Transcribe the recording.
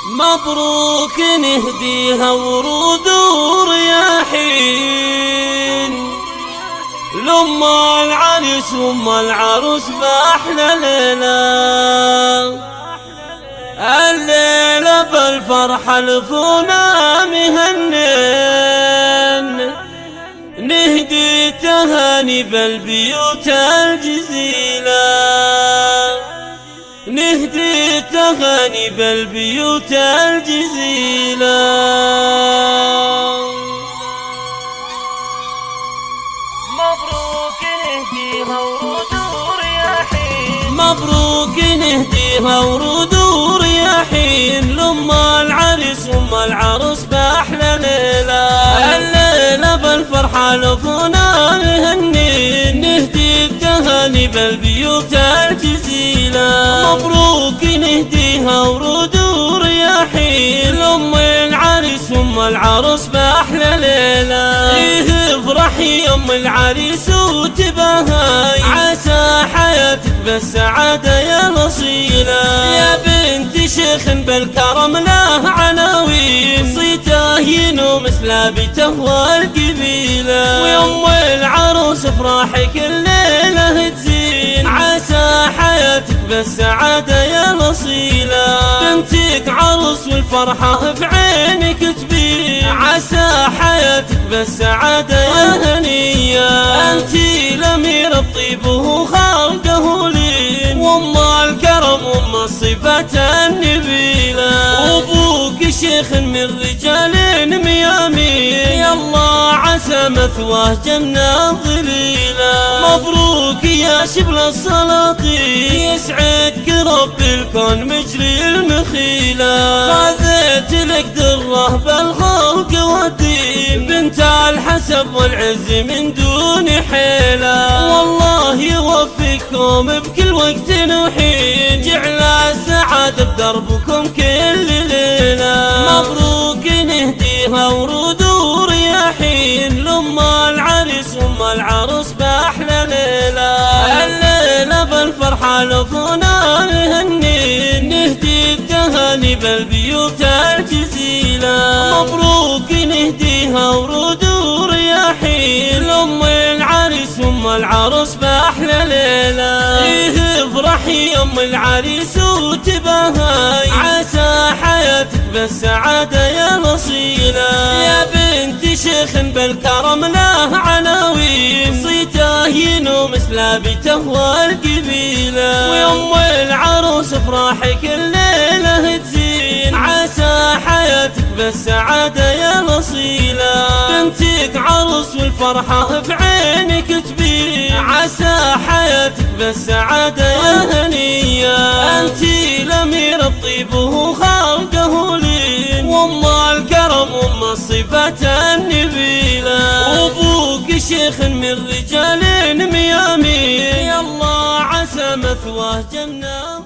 مبروك نهديها ورود ورياحين لأم العريس وأم العروس بأحلى ليلة. الليلة بالفرحة لفونا مهنين، نهدي تهاني بالبيوت الجزيلة، نهدي تهاني بالبيوت الجزيلة. مبروك نهديها ورود ورياحين، مبروك نهديها ورود ورياحين لأم العريس وأم العروس بأحلى ليلة. الليلة بالفرحة لفونا مهنين، نهدي التهاني بالبيوت الجزيلة. مبروك نهديها ورود ورياحين لأم العريس وأم العروس بأحلى ليلة. افرحي يا أم العريس وتباهي، عسى حياتك بالسعادة يا نصيلة. يا بنت شيخ بالكرم له عناوين، صيته ينوم سلابته والقبيلة. ويا أم العروس افرحي كل ليلة تزين، عسى حياتك بالسعادة يا نصيلة. بنتك عروس والفرحة في عينك تبين، عسى حياتك بالسعادة يا هنية. انتي الامير الطيب وخلقه لين، وام الكرم وام الصفات النبيلة. وابوك شيخ من رجال ميامين، يالله عسى مثواه جنة ظليلة. مبروك يا شبل السلاطين، يسعدك رب الكون مجري المخيلة. خذيت لك دره بالخلق والدين، بنت الحسب والعز من دون حيلة. والله يوفقكم بكل وقت وحين، جعل السعادة بدربكم كل ليلة. مبروك نهديها ورود ورياحين لأم العريس وأم العروس بأحلى ليلة. الليلة بالفرحة لفونا مهنين، نهدي التهاني بالبيوت الجزيلة. مبروك نهديها ورود ورياحين لأم العريس وأم العروس بأحلى ليلة. افرحي يا أم العريس وتباهي، عسى حياتك بالسعادة يا نصيلة. يا بنت شيخ بالكرم له عناوين، صيته ينوم سلابته والقبيلة. ويا أم العروس افرحي كل ليلة تزين، عسى حياتك بالسعادة يا نصيلة. بنتك عروس والفرحة في عينك تبين، عسى حياتك بالسعادة يا هنية. انتي الامير الطيب وخلقه لين، وام الكرم وام الصفات النبيلة. وابوك شيخ من رجال ميامين، يالله عسى مثواه جنة.